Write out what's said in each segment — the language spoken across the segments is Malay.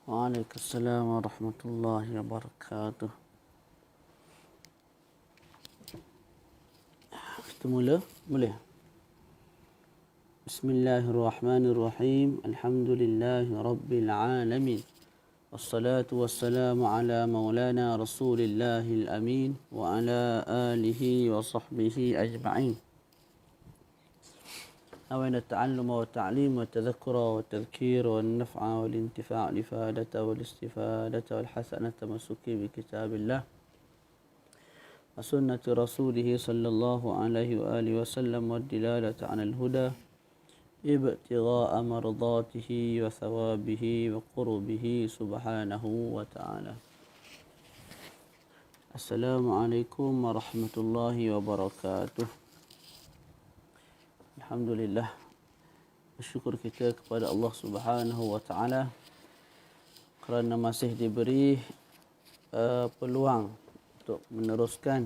Waalaikumsalam warahmatullahi wabarakatuh. Kita mula? Boleh? Bismillahirrahmanirrahim. Alhamdulillahi rabbil alamin. Wassalatu wassalamu ala maulana Rasulillahil amin wa ala alihi wa sahbihi ajma'in. أولا التعلم والتعليم والتذكر والتذكير والنفع والانتفاع والإفادة والاستفادة والحسنة التمسك بكتاب الله وسنة رسوله صلى الله عليه وآله وسلم والدلالة على الهدى ابتغاء مرضاته وثوابه وقربه سبحانه وتعالى. السلام عليكم ورحمة الله وبركاته. Alhamdulillah, bersyukur kita kepada Allah Subhanahu wa taala kerana masih diberi peluang untuk meneruskan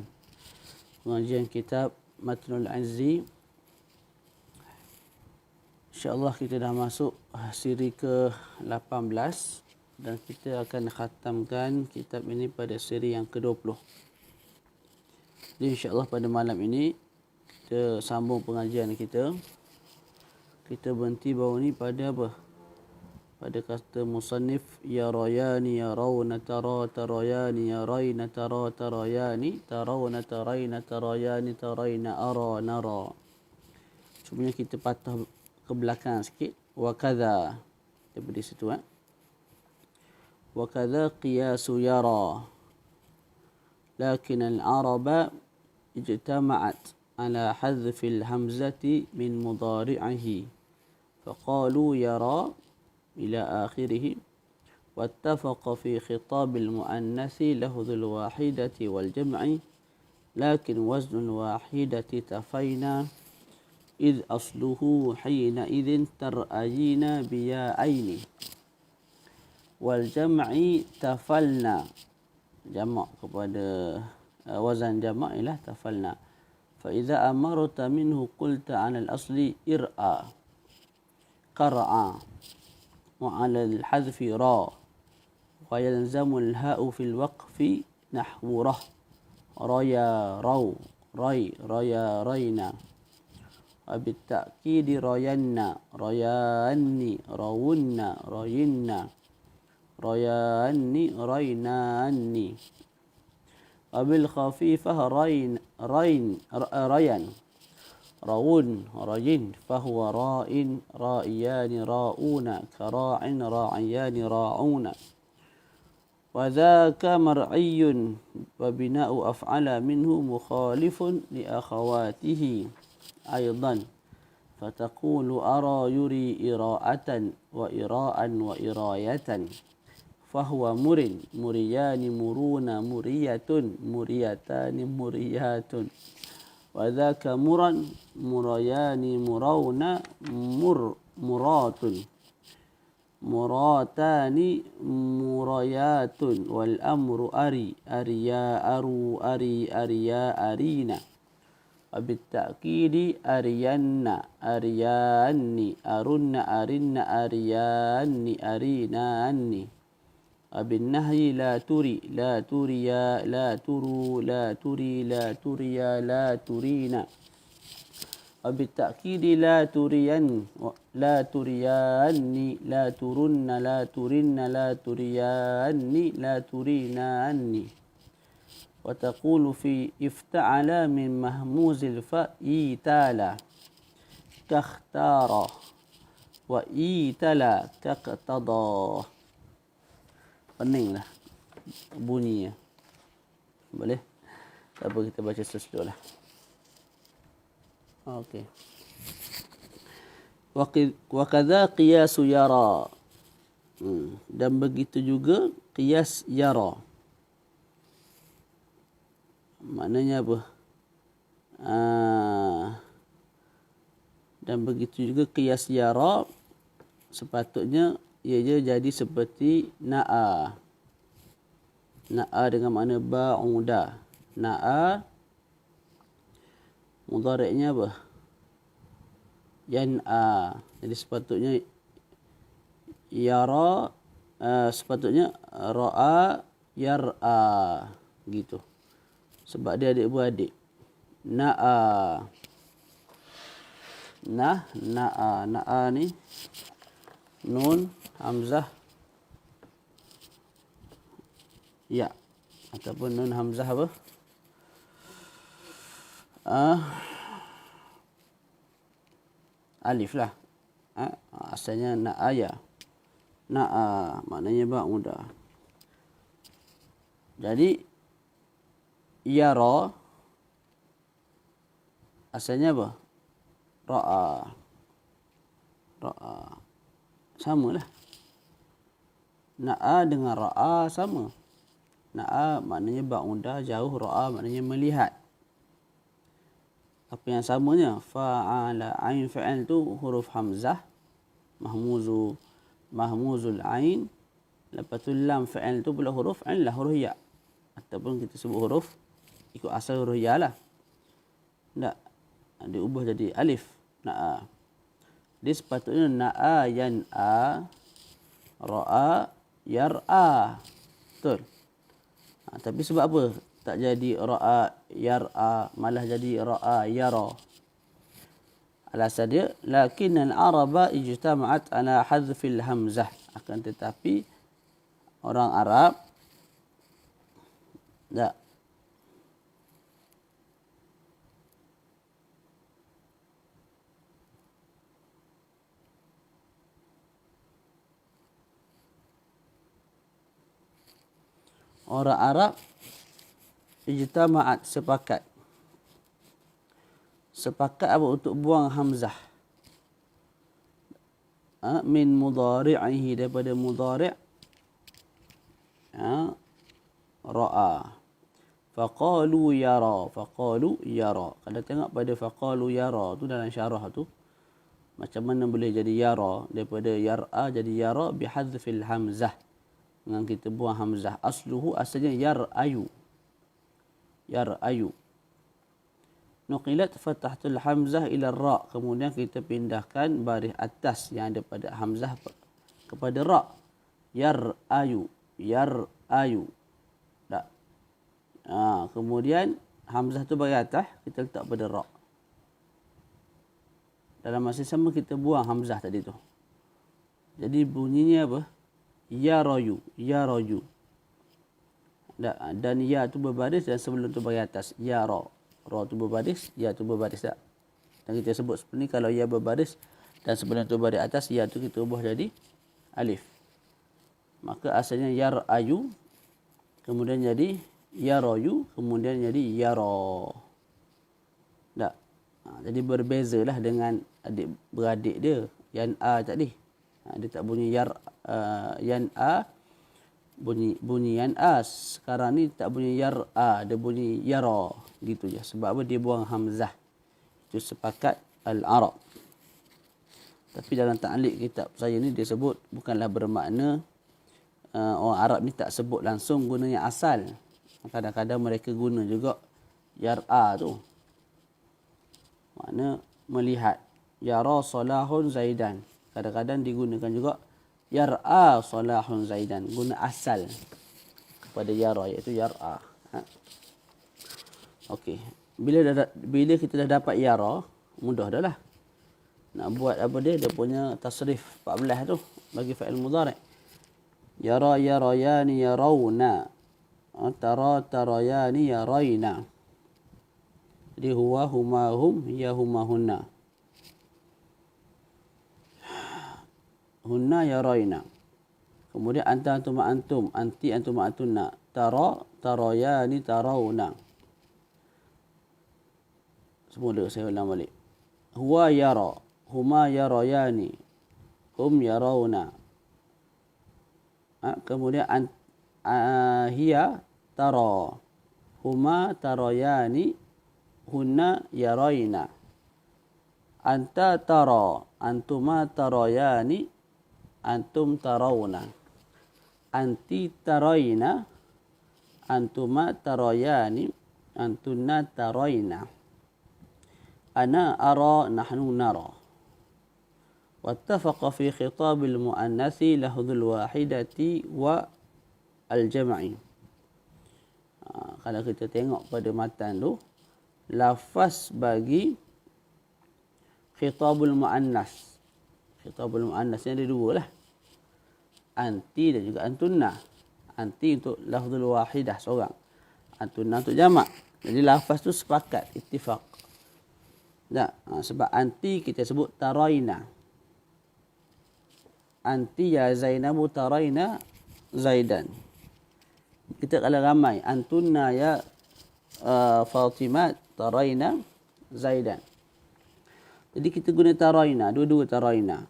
pengajian kitab Matnul Azzi. Insya-Allah kita dah masuk siri ke-18 dan kita akan khatamkan kitab ini pada siri yang ke-20. Jadi insya-Allah pada malam ini kita sambung pengajian kita. Kita berhenti bawah ni pada apa? Pada kata musannif yarayani yarawna tara tarayani yarayna tara tarayani tarawna tarayna tarayani tarayna ara nara. Cuma kita patah ke belakang sikit. Wa kadza. Kita beri situ Wa kadza qiyasu yara. Lakin al-araba ijtama'at على حذف الهمزة من مضارعه فقالوا يرى إلى آخره واتفق في خطاب المؤنث لفظ الواحدة والجمع لكن وزن الواحدة تفينا إذ أصله حينئذ ترأينا بياءين والجمع تفلنا جمع kepada wazan jama' ialah tafalna. فإذا أمرت منه قلت على الأصل إرأى قرأ وعلى الحذف را ويلزم الهاء في الوقف نحو ره ريا رو ري ريا رينا وبالتأكيد رينا رياني رونا رينا رياني ريناني وبالخفيفة رين ريان رون رين فهو راء رائيان راؤون كراع راعيان راعون وذاك مرعي وبناء أفعل منه مخالف لأخواته أيضا فتقول أرى يري إراءة وإراء وإراية فهو مريان مرون مرية مريتان مريات وذاك مريان مرون مرات مراتان مريات والأمر أريا أرو أريا أرينا وبالتأكيد أرين أرياني أرن أرن أرياني أريناني وبالنهي لا تري لا تريا لا تروا لا تري لا تريا لا ترينا وبالتأكيد لا ترين لا ترياني لا ترن لا ترن لا ترياني لا تريناني وتقول في افتعل من مهموز الفاء إيتالا كاختار وإيتلا كاقتضى. Peninglah bunyinya. Boleh? Tak apa, kita baca slow lah. Okey. Wa kadza qiyasu yara. Dan begitu juga qiyas yara. Maknanya apa? Dan begitu juga qiyas yara sepatutnya ia jadi seperti na'a. Na'a dengan makna ba'uda. Na'a mudhari'nya apa? Yan'a. Jadi sepatutnya yara sepatutnya ra'a yar'a gitu. Sebab dia adik beradik. Na'a. Na'a. Na'a ni nun, hamzah, ya. Ataupun nun hamzah apa? Alif lah. Asalnya na'aya. Na'a maknanya ba mudah. Jadi yara asalnya apa? Ra'a. Ra'a. Samalah. Na'a dengan ra'a sama. Na'a maknanya ba mudah, jauh. Ra'a maknanya melihat. Apa yang samanya? Fa'ala. Ain fa'al tu huruf hamzah. Mahmuzul ain. Lepas tu lam fa'al tu pula huruf ain lah, huruf ya. Ataupun kita sebut huruf ikut asal huruf ya lah. Tak. Diubah jadi alif. Na'a. Dia sepatutnya na'a yan'a. Ra'a yar'a. Betul. Tapi sebab apa tak jadi ra'a yar'a, malah jadi ra'a yara? Alasan dia, lakin al-araba ijtama'at ala hadfil hamzah. Akan tetapi orang Arab tak. Orang Arab ijtama'at, sepakat. Sepakat apa? Untuk buang hamzah. Min mudhari'ihi, daripada mudhari'. Ra'a. Faqalu yara. Faqalu yara. Kalau tengok pada faqalu yara tu dalam syarah tu, macam mana boleh jadi yara? Daripada yar'a jadi yara bihadzfil hamzah. Dengan kita buang hamzah. Asluhu, asalnya yar'ayu. Yar'ayu. Nuqilat fatahtul hamzah ila ra'. Kemudian kita pindahkan baris atas yang ada pada hamzah kepada ra'. Yar'ayu. Yar'ayu. Tak. Kemudian hamzah tu baris atas, kita letak pada ra'. Dalam masa sama kita buang hamzah tadi tu. Jadi bunyinya apa? Yarayu. Yaraju. Dan ya tu berbaris dan sebelum tu baris atas. Yara. Ra tu berbaris, ya tu berbaris tak? Dan kita sebut seperti ni, kalau ya berbaris dan sebelum tu baris atas, ya tu kita ubah jadi alif. Maka asalnya yar'ayu, kemudian jadi yarayu, kemudian jadi yara. Tak? Jadi berbezalah dengan adik beradik dia, yan'a tadi. Dia tak bunyi yan'a, bunyi yan'a. Sekarang ni tak bunyi yar'a, dia bunyi yara. Gitu je. Sebab apa? Dia buang hamzah. Itu sepakat al-Arab. Tapi dalam ta'liq kitab saya ni dia sebut bukanlah bermakna orang Arab ni tak sebut langsung, gunanya asal. Kadang-kadang mereka guna juga yar'a tu. Makna melihat. Yara salahun zaidan. Kadang-kadang digunakan juga yar'a salahun zaidan. Guna asal kepada yara, iaitu yar'a. Okey. Bila kita dah dapat yara, mudah dah lah. Nak buat apa dia? Dia punya tasrif 14 tu bagi fa'il mudhari'. Yara yarayani yarawna. Tara tarayani yarayna. Jadi huwa huma hum ya huma hunna. Hunna yarayna. Kemudian anta antum antum, anti antum antunna. Tara tarayani tarawna. Semula saya ulang balik. Huwa yara, huma yarayani, hum yarawna. Kemudian hiya tara, huma tarayani, hunna yarayna. Anta tara, antuma tarayani, antum tarawna. Anti tarayna, antuma tarayani, antunna tarayna. Ana ara, nahnu nara. wattafaqa fi khitabil muannatsi lafzul wahidati wa al-jam'i. Kalau kita tengok pada matan tu, lafaz bagi khitabul muannas. Khitabul muannas ni ada dua lah. Anti dan juga antunna. Anti untuk lafzul wahidah seorang. Antunna untuk jamak. Jadi lafaz tu sepakat, ittifaq. Tak, sebab anti kita sebut taraina. Anti ya Zainabu taraina Zaidan. Kita kalau ramai, antunna ya Fatimah taraina Zaidan. Jadi kita guna taraina, dua-dua taraina.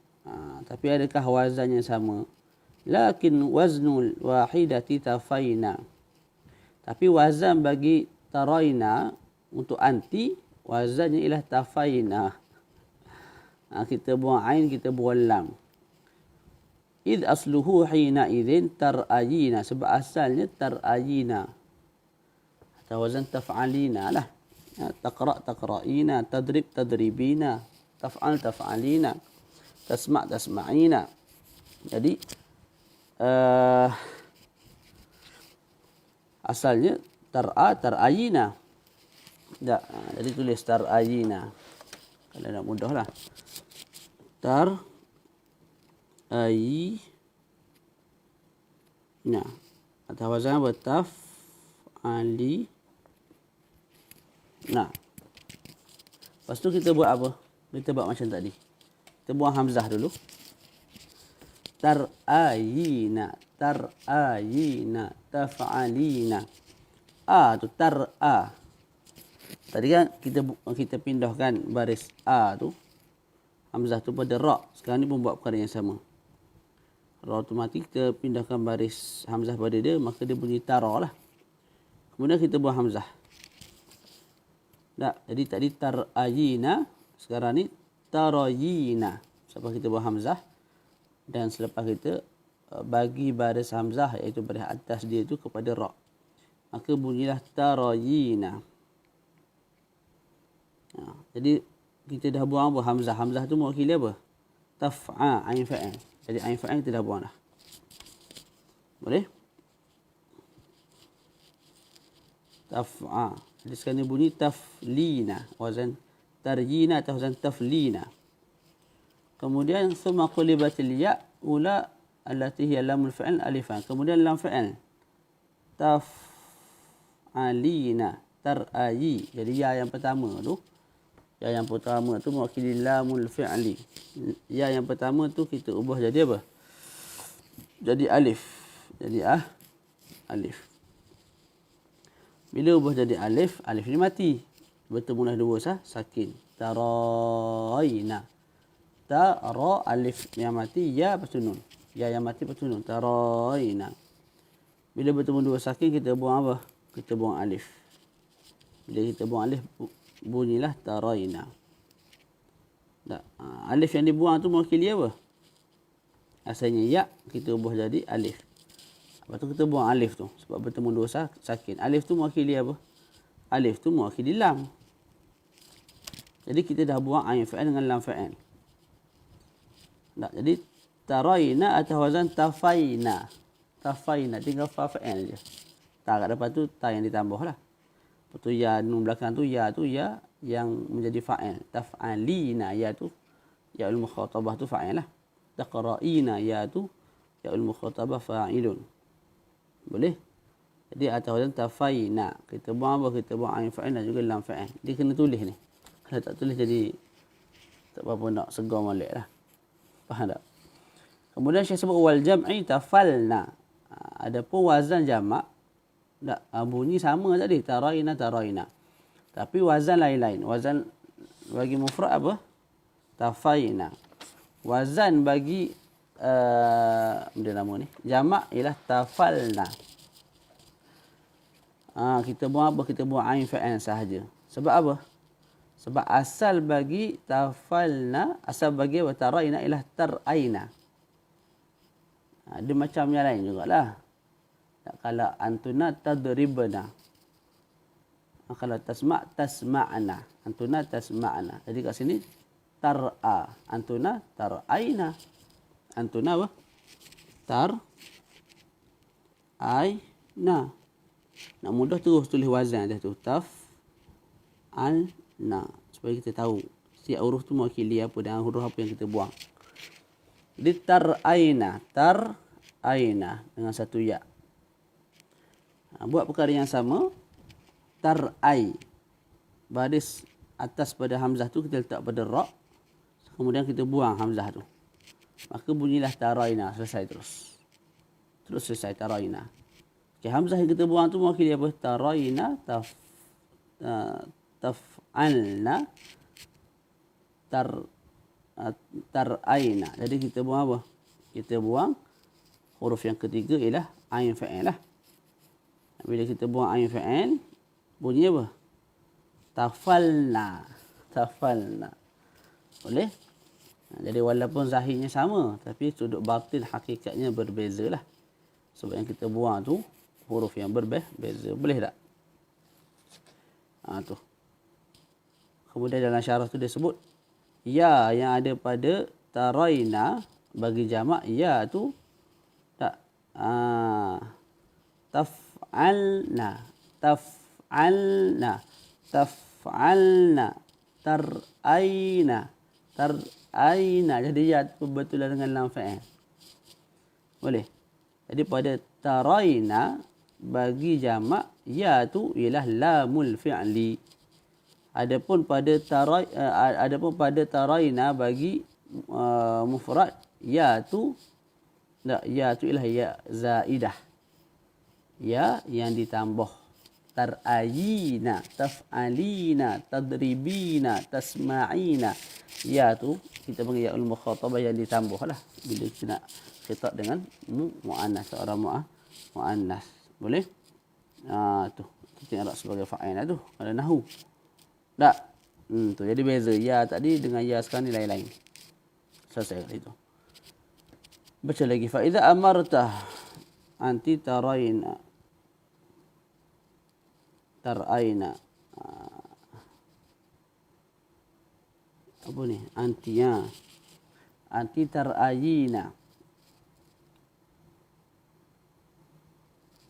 Tapi adakah wazannya sama? Lakin waznul wahidati tafaina. Tapi wazan bagi taraina untuk anti, wazannya ialah tafaina. Kita buang ain, kita buang lam. Id asluhu hina idzin tarayina, sebab asalnya tarayina. Atau wazan taf'alina lah. Taqra taqra'ina, tadrib tadribina, taf'al taf'alina, tasma' tasma'ina. Jadi asalnya tarayina. Tak, jadi tulis tarayina. Kalau nak mudahlah. Nah, atau wazan bertaf ali. Nah. Lepas tu kita buat apa? Kita buat macam tadi. Kita buang hamzah dulu. Tarayina, tarayina, taf'alina. Tu tar'a. Tadi kan kita pindahkan baris a tu, hamzah tu pada ra. Sekarang ni pun buat perkara yang sama. Ra automatik kita pindahkan baris hamzah pada dia, maka dia bunyi tara lah. Kemudian kita buang hamzah. Tak, jadi tadi tarayina, sekarang ni tarayina. Selepas kita buang hamzah dan selepas kita bagi baris hamzah iaitu baris atas dia tu kepada ra, maka bunyilah tarayina. Jadi kita dah buang apa? Hamzah. Hamzah tu mewakili apa? Taf'a, ain fa'il. Jadi ain fa'il kita dah buang dah. Boleh? Taf'a. Jadi sekarang ni bunyi taflina. Wazan tarjina atau wazan taflina. Kemudian summa qulibatil ya ula allati hiya lamul fa'il alifan. Kemudian lam fa'il. Taf'alina. Tarayi. Jadi ya yang pertama tu. Ya yang pertama tu mewakili lamul fi'li. Ya yang pertama tu kita ubah jadi apa? Jadi alif. Jadi alif. Bila ubah jadi alif, alif ni mati. Bertemulah dua sakin. Tarayna. Tara alif yang mati, ya lepas tu nun. Ya yang mati lepas tu nun. Tarayna. Bila bertemu dua sakin, kita buang apa? Kita buang alif. Bila kita buang alif, bunyilah tarayna. Alif yang dibuang tu mewakili apa? Asalnya ya, kita ubah jadi alif. Lepas tu kita buang alif tu sebab bertemu dua sakin. Alif tu mewakili apa? Alif tu mewakili lam. Jadi kita dah buang ain fa'il dengan lam fa'il. Jadi tarayna atau wazan tafaina. Tafaina tinggal fa fa'il je. Tak kat depan tu ta yang ditambah lah. Lepas tu ya nun belakang tu ya yang menjadi fa'il. Taf'alina ya tu ya'ul mukhatabah tu fa'il lah. Taqra'ina ya tu ya'ul mukhatabah fa'ilun. Boleh? Jadi atau dan tafaina. Kita buang apa? Kita buang ain fa'il dan juga lam fa'il. Dia kena tulis ni. Kalau tak tulis jadi tak apa-apa nak segar molek lah. Faham tak? Kemudian saya sebut wal jam'i tafalna. Adapun wazan jamak bunyi sama tadi. Tarayna. Tapi wazan lain-lain. Wazan bagi mufrad apa? Tafaina. Wazan bagi dia nama ni jamak ialah tafalna. Kita buang apa? Kita buang ain fa'il sahaja. Sebab apa? Sebab asal bagi tafalna, asal bagi tarayna ialah taraina. Dia macam yang lain jugalah. Kalau antuna tadribna. Kalau tasma' tasma'na. Antuna tasma'na. Jadi kat sini tar'a. Antuna tar'aina. Antuna apa? Tar'aina. Nak mudah terus tulis wazan dia tu. Taf'alna. Supaya kita tahu setiap huruf tu mewakili apa dan huruf apa yang kita buang. Jadi tar'aina. Tar'aina dengan satu ya. Buat perkara yang sama. Tar'ai. Baris atas pada hamzah tu kita letak pada ra'. Kemudian kita buang hamzah tu. Maka bunyilah taraina. Selesai terus. Terus selesai taraina. Okay, hamzah yang kita buang tu mewakili apa? Taraina, taf'alna, tar'aina. Jadi kita buang apa? Kita buang huruf yang ketiga ialah ain fa'il lah. Bila kita buang ain fa'il, bunyi apa? Tafalna. Tafalna. Boleh? Jadi walaupun zahirnya sama, tapi sudut batin hakikatnya berbeza lah. Sebab yang kita buang tu huruf yang berbeza. Boleh tak? Tu. Kemudian dalam syarah tu dia sebut ya yang ada pada taraina bagi jamak ya tu tak taf'alna, taf'alna, taf'alna, tar'aina, tar'aina. Jadi ya berbetulan dengan lam fa'il. Boleh? Jadi pada taraina bagi jamak ya tu ialah lamul fi'li. Adapun pada taraina bagi mufrad ya tu ialah ya zaidah. Ya yang ditambah. Tar'ayina, taf'alina, tadribina, tasma'ina. Ya tu kita panggil ya'ul mukhatabah yang ditambah lah bila kita nak khitab dengan mu'annas, seorang mu'annas. Boleh? Tu kita arab sebagai fa'il tu ada nahwu. Tak? Tu jadi beza ya tadi dengan ya sekarang ni lain-lain. Selesai itu. Baca lagi fa idza amarta anti taraina tar'aina. Apa ni? Antinya. Anti tar'ayina.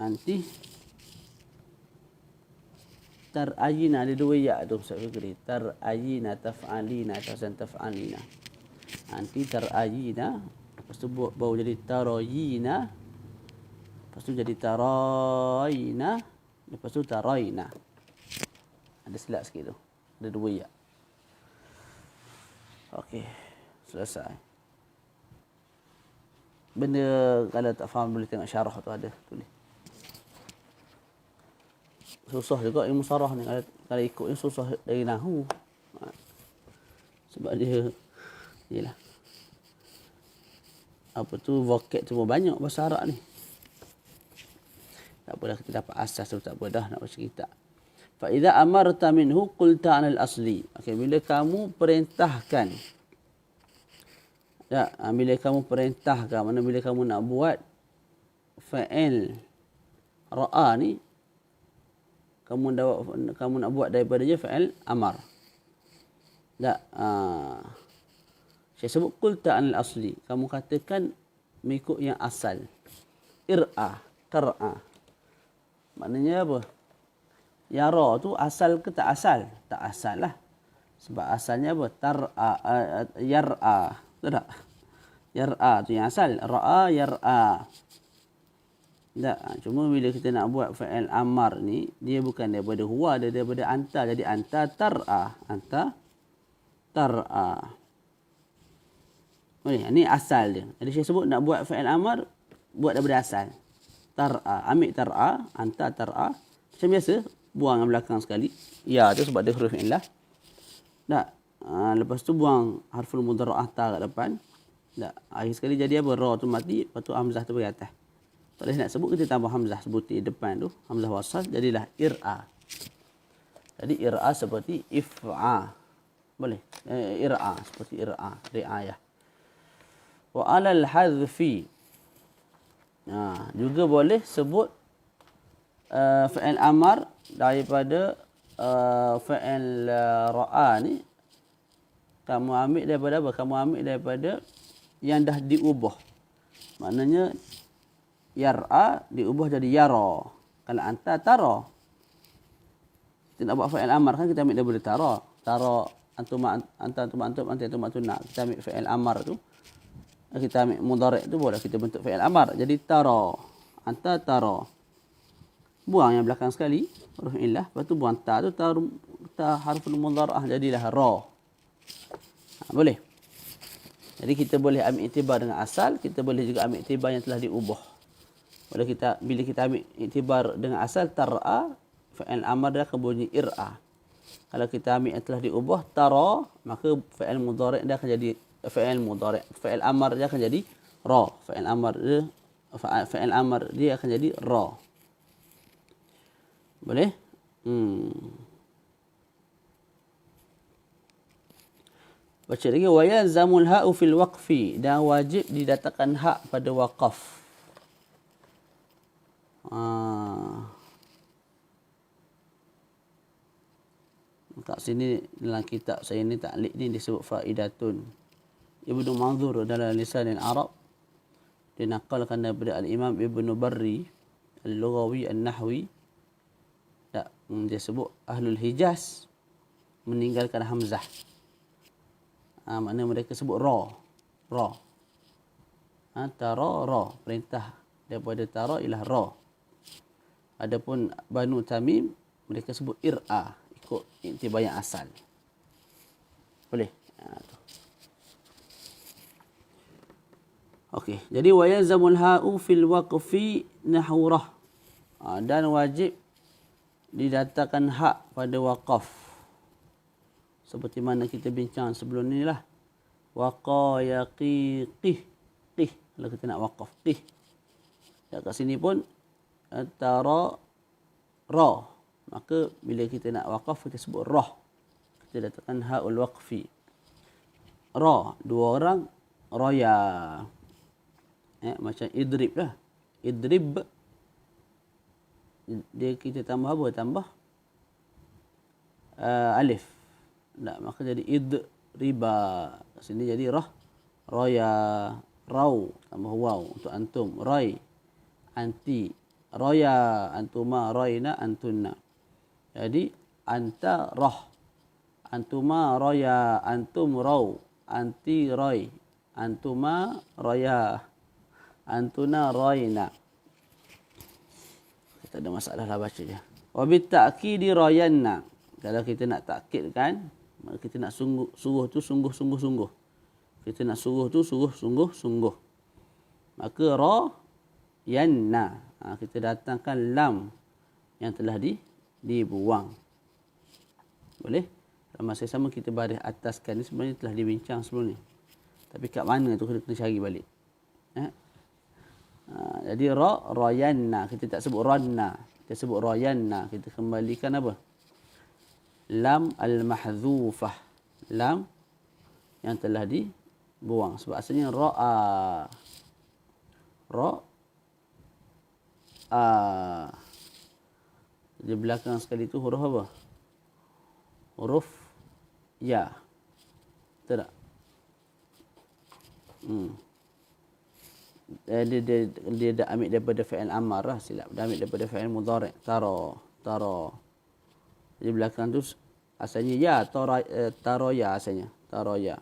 Anti tar'ayina. Ada dua ya tu Ustaz Fikri. Tar'ayina, taf'alina, taf'alina. Anti tar'ayina. Lepas tu baru jadi tarayina. Lepas tu jadi tarayina. Lepas tu taraina. Ada silap sikit tu. Ada dua ya. Okey. Selesai. Benda kalau tak faham boleh tengok syarah tu ada tulis. Susah juga ilmu sarah ni kalau ikutnya susah dari nahwu. Sebab dia yalah. Apa tu vocab tu banyak bahasa Arab ni. Tak apalah kita dapat asas tu tak apa dah nak baca kitab. Fa idza amarta minhu qulta 'anil asli. Okey, bila kamu perintahkan. Ya, bila kamu perintahkan, mana bila kamu nak buat fa'il ra'a ni kamu nak buat daripada je fa'il amar. Tak saya sebut qulta 'anil asli. Kamu katakan mengikut yang asal. Ir'a, tar'a. Maknanya apa? Yara tu asal ke tak asal? Tak asal lah. Sebab asalnya apa? Yar'a. Betul tak? Yar'a tu yang asal. Ra'a, yar'a. Tak. Cuma bila kita nak buat fa'il amar ni, dia bukan daripada huwa, dia daripada anta. Jadi anta tar'a. Anta tar'a. Ini asal dia. Jadi saya sebut nak buat fa'il amar, buat daripada asal. Tar'a. Ambil tar'a. Anta tar'a. Macam biasa. Buang yang belakang sekali. Ya tu sebab dia huruf illah. Tak. Lepas tu buang harful mudara'ah ta kat depan. Tak. Akhir sekali jadi apa? Ra tu mati. Lepas tu hamzah tu bagi atas. Tak boleh nak sebut, kita tambah hamzah sebutir depan tu. Hamzah wasal. Jadilah ir'a. Jadi ir'a seperti if'a. Boleh. Ir'a. Seperti ir'a. Ri'ayah. Wa alal hadfi. Juga boleh sebut fa'il amar daripada fa'il ra'a ni Kamu ambil daripada apa? Kamu ambil daripada yang dah diubah. Maknanya yar'a diubah jadi yara. Kalau anta tara. Kita nak buat fa'il amar kan kita ambil daripada tara. Tara antuma anta antuma antum anta antuma antuna. Kita ambil fa'il amar tu. Kita ambil mudhari' tu boleh kita bentuk fa'il amar. Jadi tara. Anta tara. Buang yang belakang sekali. Huruf illah. Lepas tu buang ta tu. Ta harful mudhara'ah jadilah ra. Boleh. Jadi kita boleh ambil iktibar dengan asal. Kita boleh juga ambil iktibar yang telah diubah. Bila kita ambil iktibar dengan asal tar'a, fa'il amar dia akan bunyi ir'a. Kalau kita ambil yang telah diubah tara, maka fa'il mudhari' dia akan jadi fa'il mudhari'. Fa'il amar dia akan jadi ra. Fa'il amar dia akan jadi ra. Boleh? Baca lagi wa yalzamul ha'u fil waqfi, dan wajib didatangkan hak pada waqaf. Kat sini dalam kitab saya ni taklid ni disebut faidatun. Ibnu Manzur dalam Lisan al-Arab dia nakalkan daripada al-Imam Ibnu Barri al-Lughawi an-Nahwi. Dia sebut Ahlul Hijaz meninggalkan hamzah. Maknanya mereka sebut ra. Tara ra. Perintah daripada tara ialah ra. Adapun Banu Tamim mereka sebut ir'a, ikut iktibar yang asal. Boleh? Okey, jadi wa yalzamul ha'u fil waqfi nahurah. Dan wajib didatangkan hak pada waqaf. Seperti mana kita bincang sebelum ni lah. Waqa yaqi qih. Qih. Kalau kita nak waqaf. Qih. Kat sini pun tara ra. Maka bila kita nak waqaf kita sebut rah. Kita datangkan ha'ul waqfi. Ra. Dua orang. Raya. Macam idrib lah. Idrib. Dia kita tambah apa? Tambah alif. Tak, maka jadi idriba. Sini jadi rah. Raya. Rau. Tambah waw. Untuk antum. Rai. Anti. Raya. Antuma. Raina. Antunna. Jadi anta rah. Antuma raya. Antum rau. Anti rai. Antuma raya. Antuna raina. Tak ada masalah lah baca dia. Wa bit ta'kidi rayanna. Kalau kita nak takkidkan, kita nak suruh tu sungguh-sungguh. Kita nak suruh tu sungguh-sungguh. Maka ra yanna. Kita datangkan lam yang telah dibuang. Boleh? Dalam masa sama kita baris ataskan ni sebenarnya telah dibincang sebelum ni. Tapi kat mana tu kita kena cari balik. Jadi rayanna, kita tak sebut ranna, kita sebut rayanna. Kita kembalikan apa? Lam al-mahdzufah, lam yang telah dibuang. Sebab asalnya ra'a. Di belakang sekali tu huruf apa? Huruf ya. Betul tak? Dia dah ambil daripada fi'il amar lah, silap. Dia ambil daripada fi'il mudhari'. Tara. Di belakang tu asalnya ya, tara ya asalnya. Tara ya.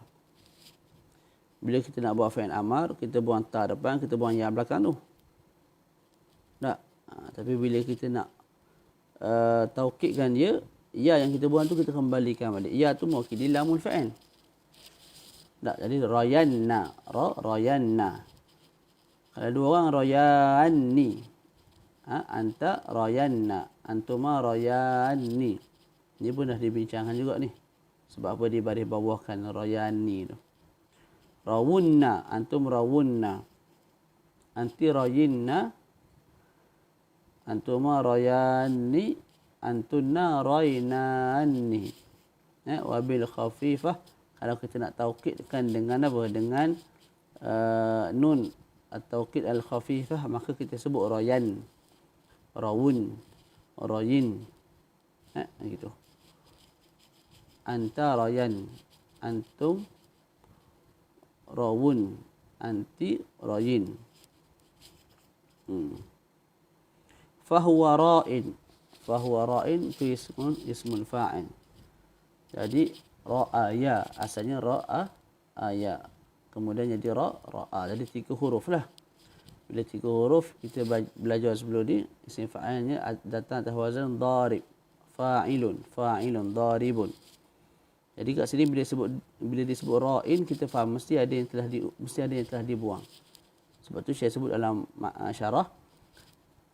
Bila kita nak buat fi'il amar, kita buang ta depan, kita buang ya belakang tu. Tak? Tapi bila kita nak taukidkan dia, ya yang kita buang tu kita kembalikan balik. Ya tu mewakili lamul fa'il. Tak? Jadi rayanna. Rayanna. Kalau dua orang rayanni. Anta rayanna. Antuma rayanni. Ini pun dah dibincangkan juga ni. Sebab apa dia baris bawahkan rayanni tu. Rawunna. Antum rawunna. Anti rayinna. Antuma rayanni. Antunna raynanni. Wabil khafifah. Kalau kita nak taukidkan dengan apa? Dengan nun. At-taukid al-khafifah, maka kita sebut rayan. Rawun. Rayin. Gitu. Anta rayan. antum, rawun, anti, rayin. Fahuwa ra'in. Fahuwa ra'in itu ismul fa'il. Jadi ra'a ya, asalnya ra'a ya. Kemudian jadi ra'a. Jadi 3 huruf lah. Bila 3 huruf kita belajar sebelum ni, isim fa'ilnya datang atas wazan darib. Fa'ilun, daribun. Jadi kat sini bila disebut ra'in, kita faham mesti ada yang telah dibuang. Sebab tu saya sebut dalam syarah,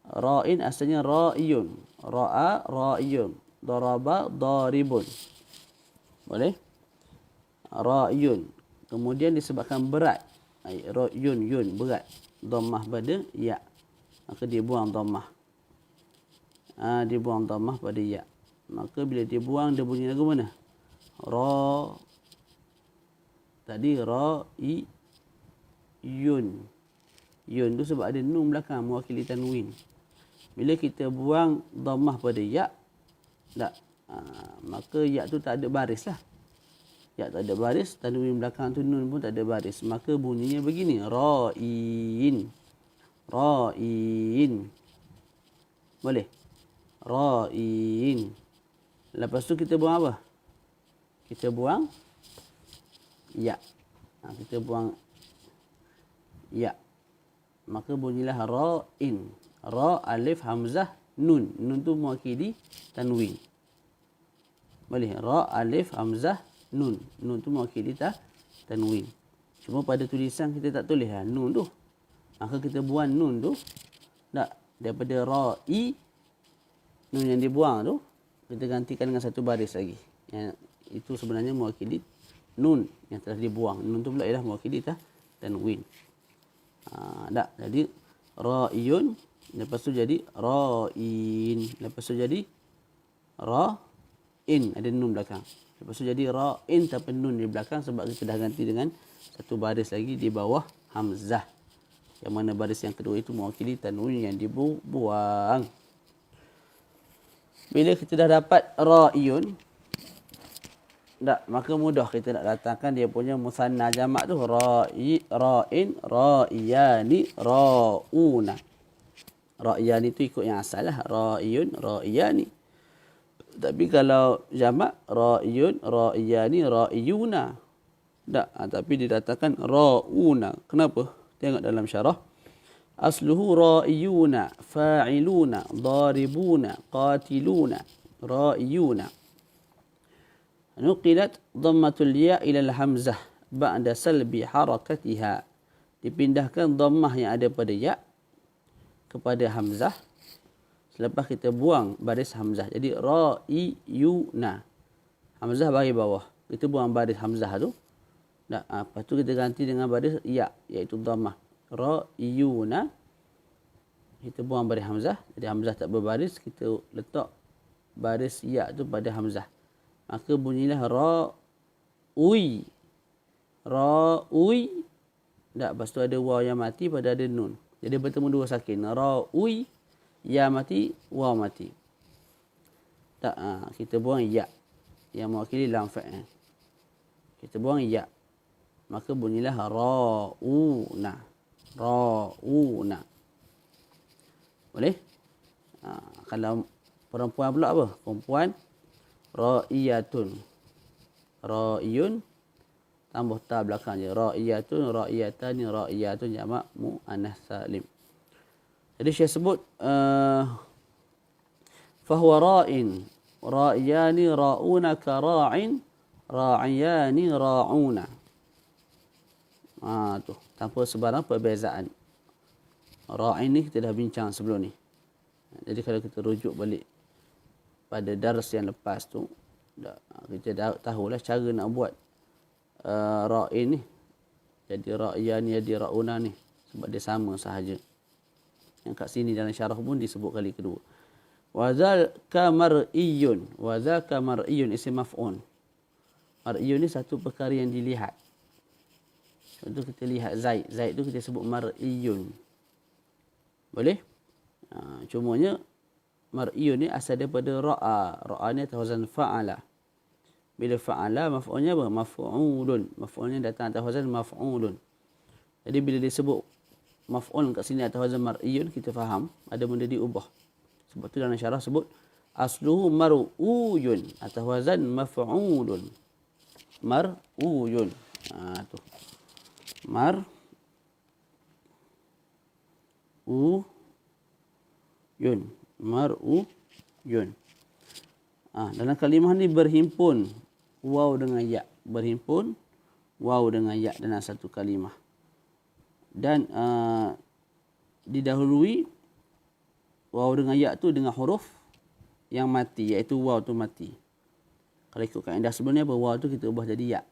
ra'in asalnya ra'iyun, ra'a ra'iyun, daraba daribun. Boleh? Ra'iyun. Kemudian disebabkan berat, yun berat, dhammah pada ya, maka dia buang dhammah. Dia buang dhammah pada ya. Maka bila dia buang, dia bunyi lagu mana? Ra. Tadi ra'i yun. Yun tu sebab ada nun belakang mewakili tanwin. Bila kita buang dhammah pada ya, tak, maka ya tu tak ada baris lah. Ya tak ada baris, tanwin belakang tu nun pun tak ada baris. Maka bunyinya begini, ra'in. Ra'in. Boleh? Ra'in. Lepas tu kita buang apa? Kita buang ya. Kita buang ya. Maka bunyilah ra'in. Ra, alif, hamzah, nun. Nun tu mewakili tanwin. Boleh? Ra, alif, hamzah, nun. Nun tu mewakili tanwin. Cuma pada tulisan kita tak tulis lah nun tu. Maka kita buang nun tu. Tak. Daripada ra'i, nun yang dibuang tu, kita gantikan dengan satu baris lagi. Yang itu sebenarnya mewakili nun yang telah dibuang. Nun tu pula ialah mewakili tanwin. Tak. Jadi ra'iyun, lepas tu jadi ra'in, lepas tu jadi ra'in, ada nun belakang. Lepas tu jadi ra'in tanpa nun di belakang sebab kita dah ganti dengan satu baris lagi di bawah hamzah. Yang mana baris yang kedua itu mewakili tanwin yang dibuang. Bila kita dah dapat ra'iyun, tak, maka mudah kita nak datangkan dia punya musanna jamak tu. Ra'in, ra'iyani, ra'una. Ra'iyani tu ikut yang asal lah. Ra'iyun, ra'iyani. Tapi kalau jamak, ra'iyun, ra'iyani, ra'iyuna. Tak, tapi didatangkan ra'una. Kenapa? Tengok dalam syarah. Asluhu ra'iyuna, fa'iluna, daribuna, qatiluna, ra'iyuna. Nuqilat dhammatul ya ila al-hamzah ba'da salbi harakatiha. Dipindahkan dhammah yang ada pada ya kepada hamzah selepas kita buang baris hamzah. Jadi ra'iyuna. Hamzah bagi bawah. Kita buang baris hamzah tu. Lepas tu kita ganti dengan baris ya, iaitu dhammah. Ra'iyuna. Kita buang baris hamzah. Jadi hamzah tak berbaris, kita letak baris ya tu pada hamzah. Maka bunyilah ra'ui. Ra'ui. Tak, lepas tu ada waw yang mati pada ada nun. Jadi bertemu dua sakin. Ra'ui. Ya mati, waw mati. Tak, kita buang ya. Yang mewakili lam fa'il. Kita buang ya. Maka bunyilah ra'una. Ra'una. Boleh? Kalau perempuan pula apa? Perempuan ra'iyatun. Ra'iyun tambah ta belakang je. Ra'iyatun, ra'iyatani, ra'iyatun jamak muannas salim. Jadi saya sebut fahuwa ra'in, ra'iyani, ra'una ka ra'in, ra'iyani, ra'una. Tu tanpa sebarang perbezaan. Ra'in ni kita dah bincang sebelum ni. Jadi kalau kita rujuk balik pada dars yang lepas tu, kita dah tahulah cara nak buat ra'in ni. Jadi ra'iyani, jadi ra'una ni. Sebab dia sama sahaja. Yang kat sini dalam syarah pun disebut kali kedua. Wazaka mar'iyun. Wazaka mar'iyun isim maf'un. Mar'iyun ni satu perkara yang dilihat. Contoh kita lihat Zaid. Zaid tu kita sebut mar'iyun. Boleh? Cumanya mar'iyun ni asal daripada ra'a. Ra'a ni atas wazan fa'ala. Bila fa'ala, maf'ulnya apa? Maf'ulun. Maf'ulnya datang atas wazan maf'ulun. Jadi bila disebut maf'ul kat sini atas wazan mar'iyun, kita faham ada benda diubah. Sebab tu dalam syarah sebut asluhu mar'uyun atas wazan maf'ulun. Mar'uyun. Tu. Mar'uyun. Mar'uyun. Dalam kalimah ni berhimpun waw dengan ya. Berhimpun waw dengan ya dalam satu kalimah. Dan didahului waw dengan ya tu dengan huruf yang mati, iaitu waw tu mati. Kalau ikut kaedah sebelumnya apa? Waw tu kita ubah jadi ya.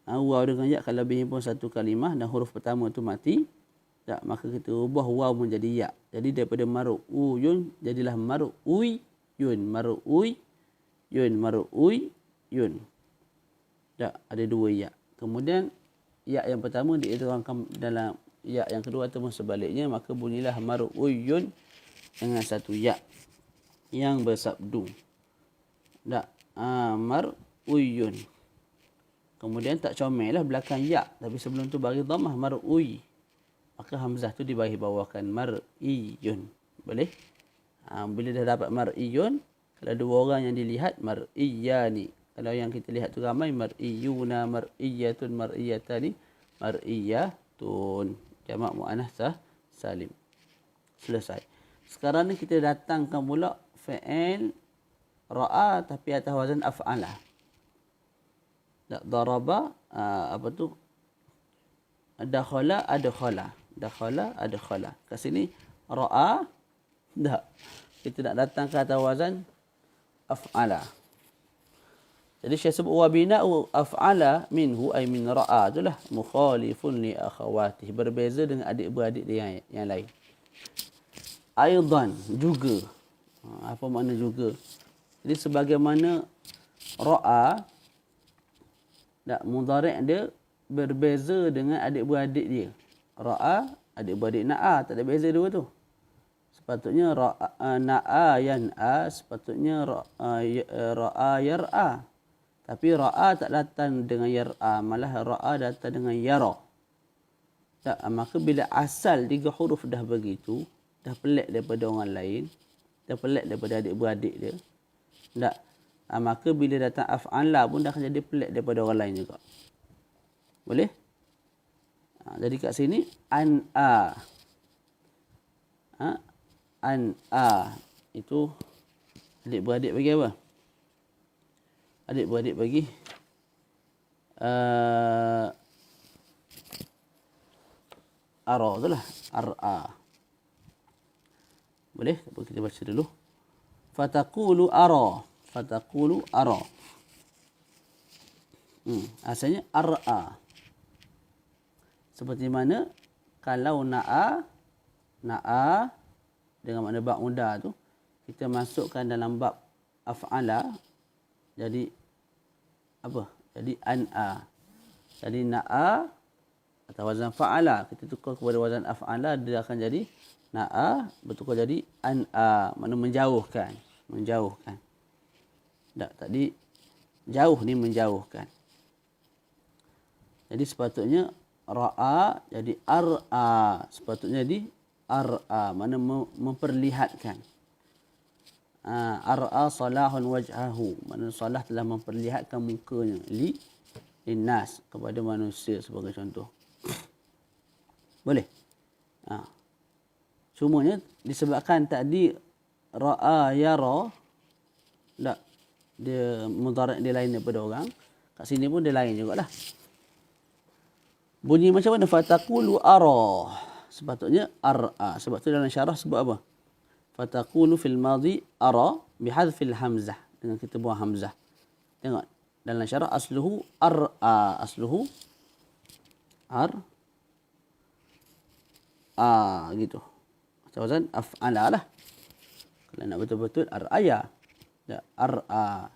Waw dengan ya kalau berhimpun satu kalimah dan huruf pertama tu mati, tak, maka kita ubah waw menjadi ya. Jadi daripada mar'uyun jadilah mar'uyun. Mar'uyun. Mar'uyun. Tak, ada dua ya. Kemudian ya yang pertama diidghamkan dalam ya yang kedua ataupun sebaliknya, maka bunyilah mar'uyun dengan satu ya yang bersabdu. Tak, mar'uyun. Kemudian tak comel lah belakang ya, tapi sebelum tu bagi dhammah mar'uy. Maka hamzah tu dibagi bawahkan mar'iyun. Boleh? Bila dah dapat mar'iyun, kalau dua orang yang dilihat mar'iyani. Kalau yang kita lihat tu ramai mar'iyuna, mar'iyatun, mar'iyatani, mar'iyatun. Jamak muannats salim. Selesai. Sekarang ni kita datangkan pula fi'il ra'a tapi atas wazan af'ala. Daraba apa tu? Dakhala adkhala. Dakhala adkhala. Kat sini ra'a tak. Kita nak datang ke atas wazan af'ala. Jadi saya sebut wa bina'u af'ala minhu ay min ra'a itulah mukhalifun li akhawatih, berbeza dengan adik-beradik dia yang lain. Aidan juga. Apa makna juga? Jadi sebagaimana ra'a tak mudhari' dia berbeza dengan adik-beradik dia. Ra'a adik-beradik na'a, tak ada beza dua tu. Sepatutnya na'a yan'a, sepatutnya ra'a yar'a. Tapi ra'a tak datang dengan yar'a, malah ra'a datang dengan yara. Tak, maka bila asal tiga huruf dah begitu, dah pelik daripada orang lain, dah pelik daripada adik-beradik dia. Tak, maka bila datang af'ala pun dah akan jadi pelik daripada orang lain juga. Boleh? Jadi kat sini an'a. An'a itu adik-beradik bagi apa? Adik-beradik bagi ara tu lah. Ar'a. Boleh? Kita baca dulu. Fataqulu ara. Fataqulu ara. Asalnya ar'a. Seperti mana kalau na'a dengan makna bab muda tu kita masukkan dalam bab af'ala, jadi apa? Jadi an'a. Jadi na'a atau wazan fa'ala, kita tukar kepada wazan af'ala, dia akan jadi na'a bertukar jadi an'a, makna menjauhkan. Menjauhkan. Tak, tadi jauh ni menjauhkan. Jadi sepatutnya ra'a jadi ar'a. Sepatutnya jadi ar'a, mana memperlihatkan. Ar'a salahun wajhahu, mana salah telah memperlihatkan mukanya linnas, kepada manusia sebagai contoh. Boleh? Cumanya disebabkan tadi ra'a yara, tak, dia mudhari' dia lain daripada orang. Kat sini pun dia lain jugalah. Bunyi macam mana? Fataqulu ara. Sepatutnya ar'a. Sebab tu dalam syarah sebut apa? Fataqulu fil madhi ara bihadfil hamzah. Dengan kita buang hamzah. Tengok. Dalam syarah asluhu ar'a. Asluhu ar'a. Gitu. Macam af'ala lah. Kalau nak betul-betul ar'aya. Ar'a.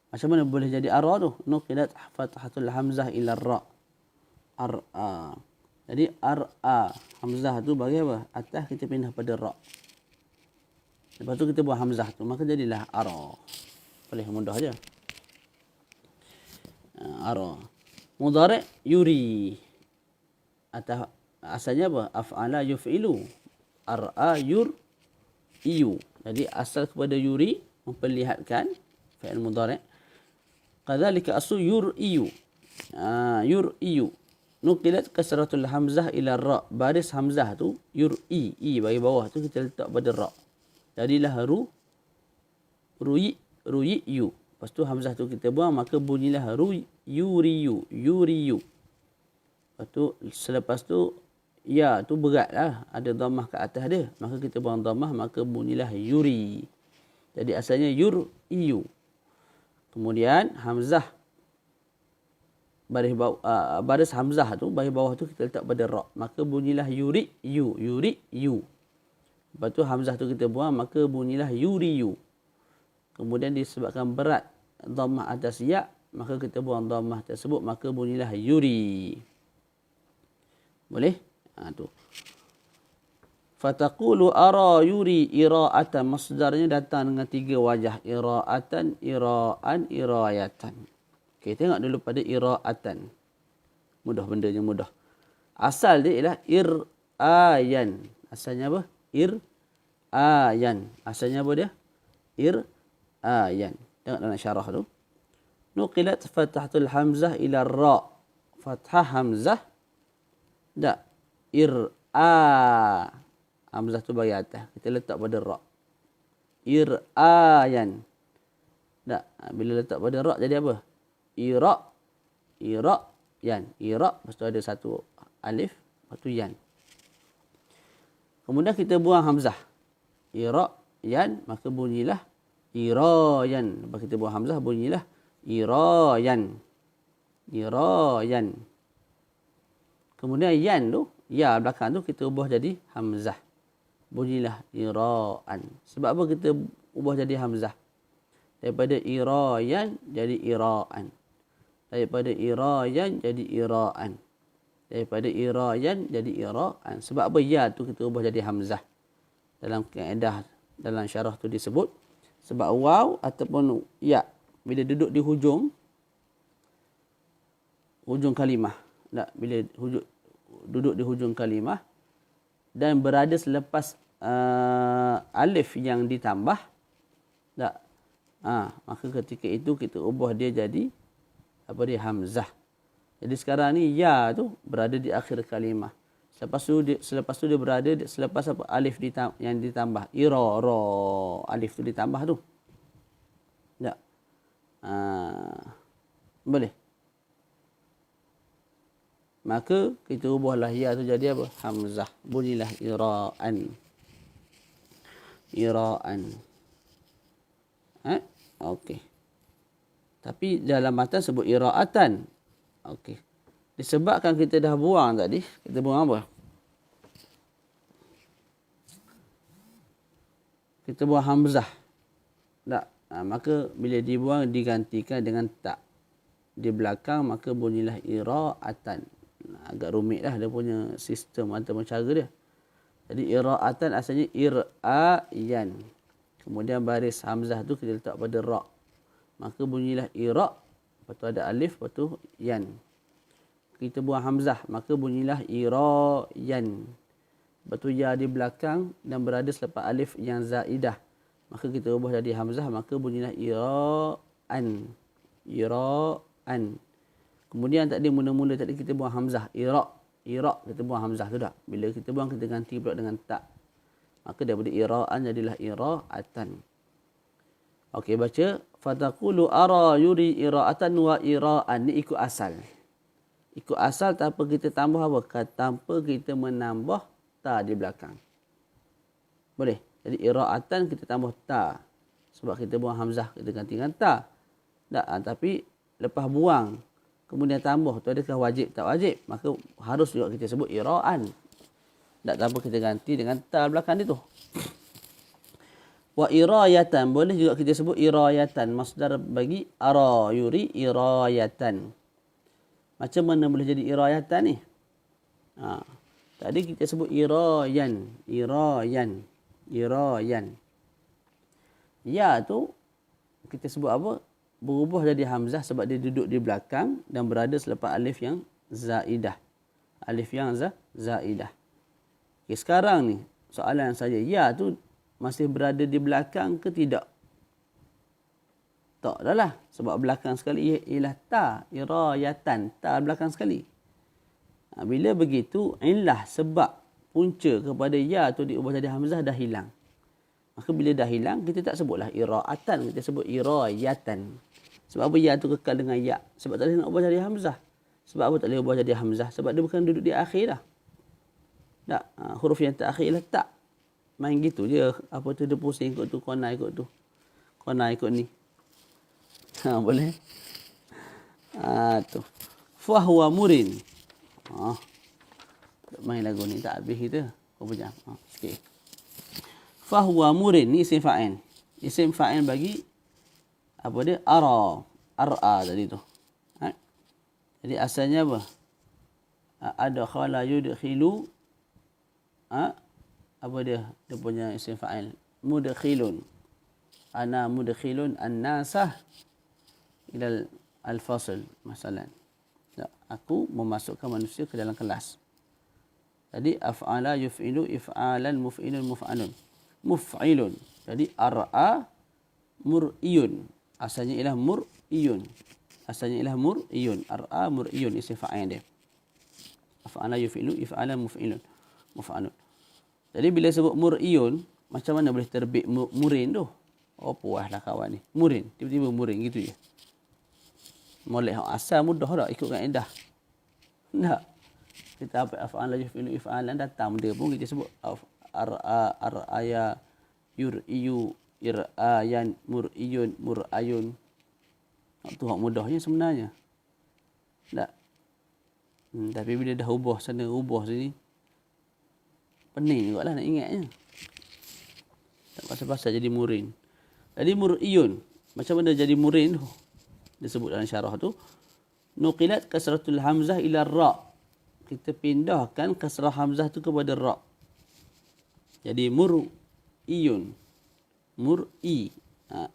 Macam mana boleh jadi ara tu? Nuqilat fathatul hamzah ila ra. Ar'a. Jadi ar'a. Hamzah tu bagi apa? Atas kita pindah pada ra. Lepas tu kita buat hamzah tu. Maka jadilah ara. Boleh, mudah je. Ara. Mudhari' yuri. Atau asalnya apa? Af'ala yuf'ilu. Ar'a yur iyu. Jadi asal kepada yuri memperlihatkan fi'il mudhari'. Kadzalika aslu yur iyu. Yur iyu. Nuqilat kasratul hamzah ila ra. Baris hamzah tu yur i bagi bawah tu kita letak pada ra. Jadilah ruyi yu. Lepas tu hamzah tu kita buang, maka bunyilah yuriyu. Lepas tu selepas tu ya tu beratlah, ada dhammah kat atas dia, maka kita buang dhammah, maka bunyilah yuri. Jadi asalnya yur iyu. Kemudian hamzah baris hamzah tu baris bawah tu kita letak pada ra, maka bunyilah yuri yu. Lepas tu hamzah tu kita buang, maka bunyilah yuriyu. Kemudian disebabkan berat dhammah atas ya, maka kita buang dhammah tersebut, maka bunyilah yuri. Boleh? Tu. Fataqulu ara yuri ira'atan. Masdarnya datang dengan 3 wajah. Ira'atan, ira'an, irayatan. Okey, tengok dulu pada ira'atan. Mudah, bendanya mudah. Asal dia ialah ir'ayan. Asalnya apa? Ir'ayan. Asalnya apa dia? Ir'ayan. Tengok dalam syarah tu. Nuqilat fathatul hamzah ila ra. Fathah hamzah. Tak. Ir'a. Hamzah tu bagi atas. Kita letak pada ra. Ir'ayan. Tak. Bila letak pada ra jadi apa? Yan. Lepas tu ada satu alif. Lepas tu yan. Kemudian kita buang hamzah. Yan. Maka bunyilah irayan. Lepas kita buang hamzah bunyilah irayan. Kemudian yan tu, ya belakang tu kita ubah jadi hamzah. Bunyilah iraan. Sebab apa kita ubah jadi hamzah? Daripada irayan jadi iraan. Daripada irayan jadi iraan. Daripada irayan jadi iraan. Sebab apa ya tu kita ubah jadi hamzah? Dalam kaedah, dalam syarah tu disebut. Sebab waw ataupun ya, bila duduk di hujung kalimah. Tak, bila duduk di hujung kalimah dan berada selepas alif yang ditambah. Tak. Maka ketika itu kita ubah dia jadi apa dia? Hamzah. Jadi sekarang ni ya tu berada di akhir kalimah. Selepas tu dia berada selepas apa? Alif yang ditambah. Ra. Alif tu ditambah tu. Tak. Boleh. Maka kita ubahlah ya tu jadi apa? Hamzah. Bunyilah iraan. Okey. Tapi dalam matan sebut ira'atan. Okey. Disebabkan kita dah buang tadi, kita buang apa? Kita buang hamzah. Tak. Maka bila dibuang digantikan dengan tak. Di belakang maka bunyilah ira'atan. Agak rumit lah dia punya sistem atau cara dia. Jadi ira'atan asalnya ir'ayan. Kemudian baris hamzah tu kita letak pada ra. Maka bunyilah ira'. Lepas tu ada alif, lepas tu yan. Kita buang hamzah, maka bunyilah irayan. Lepas tu ya di belakang dan berada selepas alif yang zaidah. Maka kita ubah jadi hamzah, maka bunyilah ira'an. Kemudian tadi mula-mula tadi kita buang hamzah. Ira' kita buang hamzah tu tak. Bila kita buang kita ganti pula dengan tak. Maka daripada ira'an jadilah ira'atan. Okey, baca. Fataqulu ara yuri ira'atan wa ira'an. Ni ikut asal. Ikut asal tanpa kita tambah apa? Tanpa kita menambah ta di belakang. Boleh. Jadi ira'atan kita tambah ta. Sebab kita buang hamzah, kita ganti dengan ta. Tak, tapi lepas buang, kemudian tambah, tu adakah wajib tak wajib? Maka harus juga kita sebut ira'an. Tak, tanpa kita ganti dengan ta belakang dia tu. Wa irayatan. Boleh juga kita sebut irayatan. Masdar bagi ara yuri irayatan. Macam mana boleh jadi irayatan ni? Tadi kita sebut irayan. Ya tu kita sebut apa? berubah jadi hamzah sebab dia duduk di belakang dan berada selepas alif yang zaidah. Alif yang zaidah. Okay, sekarang ni soalan saja, ya tu masih berada di belakang ke tidak? Tak dah lah. Sebab belakang sekali ialah ta, irayatan, ta belakang sekali. Bila begitu, illah sebab punca kepada ya tu diubah jadi hamzah dah hilang. Maka bila dah hilang, kita tak sebutlah iraatan, kita sebut irayatan. Sebab apa ya tu kekal dengan ya? Sebab tak boleh nak ubah jadi hamzah. Sebab apa tak boleh ubah jadi hamzah? Sebab dia bukan duduk di akhir dah. Tak, huruf yang terakhir ialah tak. Main gitu je. Apa tu dia pusing ikut tu, kona ikut tu. Kona ikut ni. Boleh? Tu. Fahuwa murin. Main lagu ni tak habis kita. Berapa jam? Sikit. Fahuwa murin ni isim fa'il. Isim fa'il bagi apa dia? Ar'a tadi tu. Jadi asalnya apa? Adkhala yudkhilu. Apa dia? Dia punya isim fa'il. Mudkhilun. Ana mudkhilun an-nasah ila al-fasl masalan. Aku memasukkan manusia ke dalam kelas. Jadi af'ala yuf'ilu if'alan muf'ilun muf'alun. Muf'ilun. Jadi ar'a mur'iyun. Asalnya ialah mur'iyun. Asalnya ialah mur'iyun. Ar'a mur'iyun isim fa'il dia. Af'ala yuf'ilu if'alan muf'ilun muf'alun. Jadi bila sebut mur'iyun, macam mana boleh terbit murin tu? Oh puaslah kawan ni. Murin. Tiba-tiba murin gitu je. Molek asal mudah tak ikut kaedah. Tak. Kita apa af'ala yuf'ilu if'alan datang benda pun kita sebut ar'aya yur'iyu ir'ayan mur'iyun mur'ayun. Tu hak mudahnya sebenarnya. Tak. Tapi bila dah ubah sana ubah sini pening jugalah nak ingatnya. Tak pasal-pasal jadi murin. Jadi mur'iyun. Macam mana jadi murin tu? Disebut dalam syarah tu. Nuqilat kasratul hamzah ila ra'. Kita pindahkan kasrah hamzah tu kepada ra'. Jadi mur'iyun. Mur'i.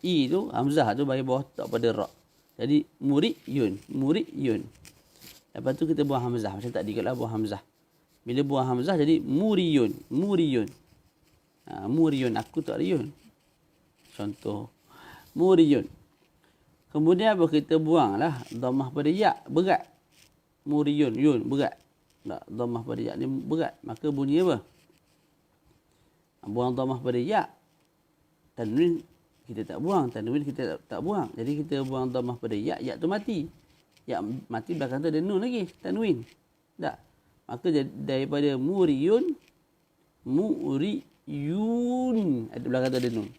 I tu hamzah tu bagi bawah tak pada ra'. Jadi mur'iyun. Mur'iyun. Lepas tu kita buang hamzah. Macam tadi kalau buang hamzah. Bila buang hamzah jadi muriyun. Muriyun. Muriyun. Aku tak riyun. Contoh. Muriyun. Kemudian apa kita buanglah dhammah pada ya. Berat. Muriyun. Yun. Berat. Tak, dhammah pada ya ni berat. Maka bunyi apa? Buang dhammah pada ya. Tanwin kita tak buang. Tanwin kita tak buang. Jadi kita buang dhammah pada ya. Ya tu mati. Ya mati belakang tu ada nun lagi. Tanwin. Tak. Maka daripada muriyun. Muriyun. Ada belakang tu ada nun.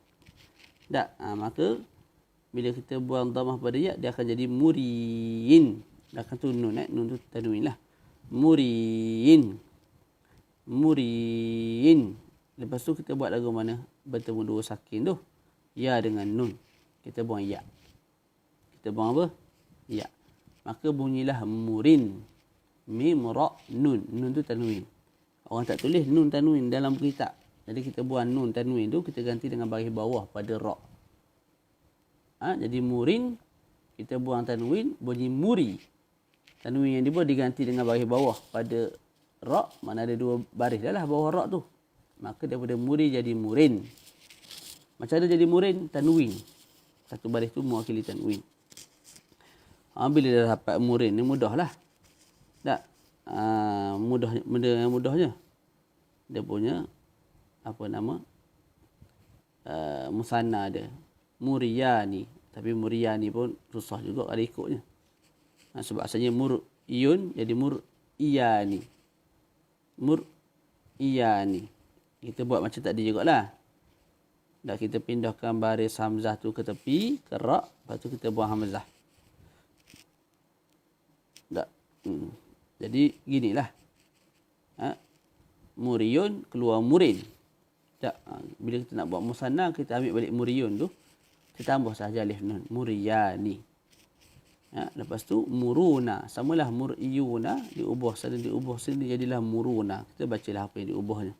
Tak. Maka bila kita buang dhammah pada ya, dia akan jadi muriin. Belakang tu nun. Nun tu tanwin lah. Muriin. Muriin. Lepas tu kita buat lagu mana? Bertemu dua sakin tu. Ya dengan nun. Kita buang ya. Kita buang apa? Ya. Maka bunyilah murin. Mim, ra, nun. Nun tu tanwin. Orang tak tulis nun tanwin dalam kitab. Jadi kita buang nun tanwin tu, kita ganti dengan baris bawah pada ra. Jadi murin, kita buang tanwin, bunyi muri. Tanwin yang dibuat diganti dengan baris bawah pada ra. Mana ada dua baris dah lah bawah ra tu. Maka daripada muri jadi murin. Macam mana jadi murin? Tanwin. Satu baris tu mewakili tanwin. Bila dah dapat murin ni mudahlah. Tak? Mudah, benda yang mudahnya. Dia punya apa nama? Musanna dia. Muriyani. Tapi muriyani pun susah juga ada ikutnya. Sebab asalnya mur'iyun jadi mur'iyani. Mur'iyani. Kita buat macam tadi jugalah. Dah kita pindahkan baris hamzah tu ke tepi, ke ra', lepas tu kita buang hamzah. Tak. Jadi ginilah. Muriyun keluar murin. Tak. Bila kita nak buat musanna, kita ambil balik muriyun tu. Kita tambah sahaja alif nun. Muriyani. Lepas tu muruna. Samalah mur'iyuna. Diubah sana, diubah sini. Jadilah muruna. Kita bacalah apa yang diubahnya.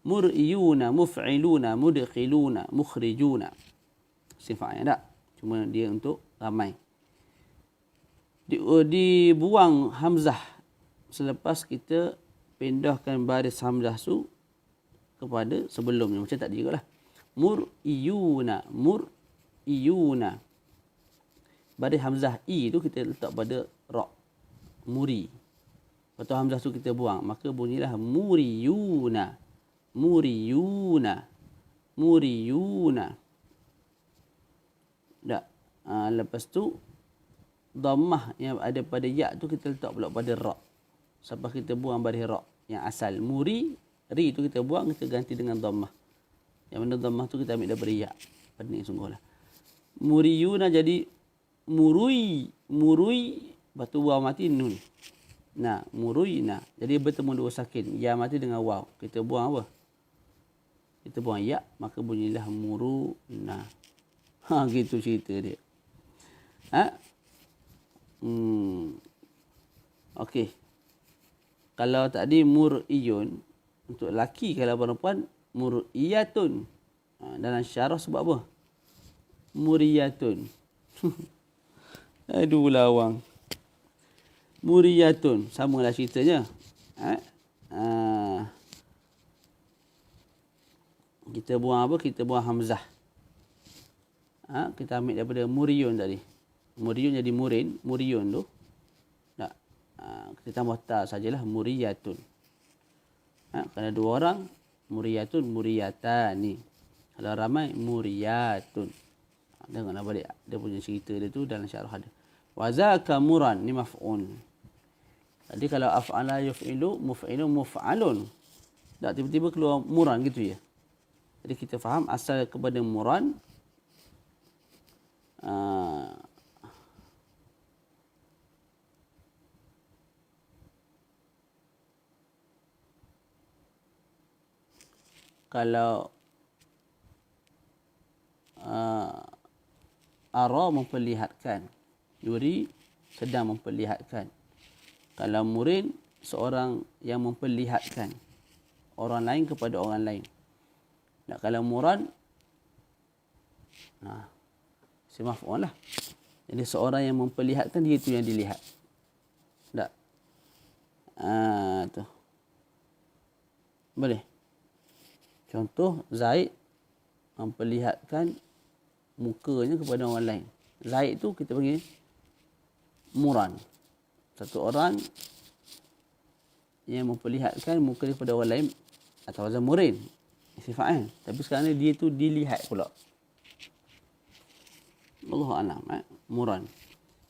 Mur'iyuna, muf'iluna, mudkhiluna, mukhrijuna. Sifatnya tak. Cuma dia untuk ramai. Dibuang hamzah selepas kita pindahkan baris hamzah tu kepada sebelumnya. Macam tadi juga lah. Mur'iyuna. Mur'iyuna. Baris hamzah i tu kita letak pada ra. Muri. Lepas tu hamzah tu kita buang. Maka bunyilah muriyuna. Muriyuna. Muriyuna. Tak. Lepas tu dhammah yang ada pada ya tu kita letak pula pada ra. Sampai kita buang baris ra yang asal. Muri, ri tu kita buang, kita ganti dengan dhammah. Yang mana dhammah tu kita ambil daripada ya. Pening sungguhlah. Muriyuna jadi murui. Murui. Lepas tu waw mati nun. Nah, muruyna. Jadi bertemu dua sakin. Ya mati dengan waw. Kita buang apa? Kita buang ya. Maka bunyilah muruna. Gitu cerita dia. Okey. Kalau tadi mur'iyun, untuk lelaki, kalau perempuan mur'iyatun. Dalam syarah sebab apa? Muriyatun. Aduh lawang. Muriyatun. Samalah ceritanya. Kita buang apa? Kita buang hamzah. Kita ambil daripada muriyun tadi. Muriyun jadi murin. Muriyun tu. Tak. Kita tambah ta sajalah. Muriyatun. Kalau dua orang, muriyatun, muriyatani. Kalau ramai, muriyatun. Dengarlah balik. Dia punya cerita dia tu dalam syarah ada. Wazaka muran. Ni maf'un. Jadi kalau af'ala yuf'ilu, muf'ilu, muf'alun. Tak tiba-tiba keluar muran gitu ya. Jadi kita faham asal kepada muran. Kalau ara memperlihatkan, yuri sedang memperlihatkan. Kalau murin, seorang yang memperlihatkan orang lain kepada orang lain. Nah, kalau muran, si maf'ul lah. Jadi seorang yang memperlihatkan, dia itu yang dilihat. Tak? Tu. Boleh? Contoh, Zaid memperlihatkan mukanya kepada orang lain. Zaid tu kita panggil muran. Satu orang yang memperlihatkan muka dia kepada orang lain atau wazan murin. Sifat. Tapi sekarang ni dia tu dilihat pula. Allahu a'lam. Muran.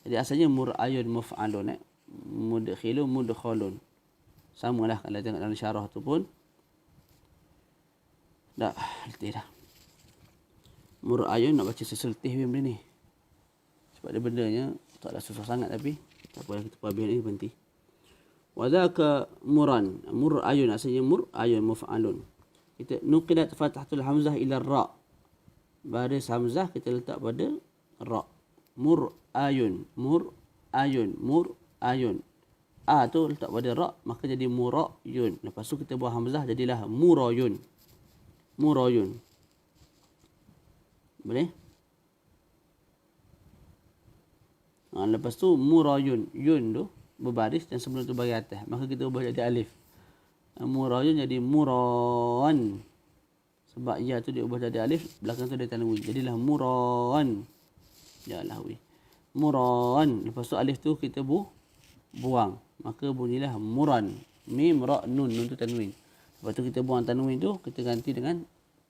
Jadi asalnya mur'ayun muf'alun. Mudkhilun mudkhalun. Samalah kalau tengok dalam syarah tu pun. Dah, letih dah. Mur'ayun nak baca seseltih benda ni. Sebab dia bendanya taklah susah sangat tapi tak apa, kita habis ni berhenti. Wa dzaka muran. Mur'ayun asalnya mur'ayun muf'alun. Kita nuqilat fathatul hamzah ila ra. Baris hamzah kita letak pada ra. Mur'ayun, mur'ayun, mur'ayun. A tu letak pada ra, maka jadi mura'yun. Lepas tu kita buang hamzah jadilah murayun. Murayun. Boleh? Lepas tu murayun. Yun tu berbaris dan sebelum tu bagi atas. Maka kita ubah jadi alif. Murayun jadi muran. Sebab ya tu dia ubah jadi alif. Belakang tu dia tanwin. Jadilah muran. Janganlah wih. Muran. Lepas tu alif tu kita buang. Maka bunyilah muran. Mim, ra, nun. Nun tu tanwin. Lepas tu kita buang tanwin tu. Kita ganti dengan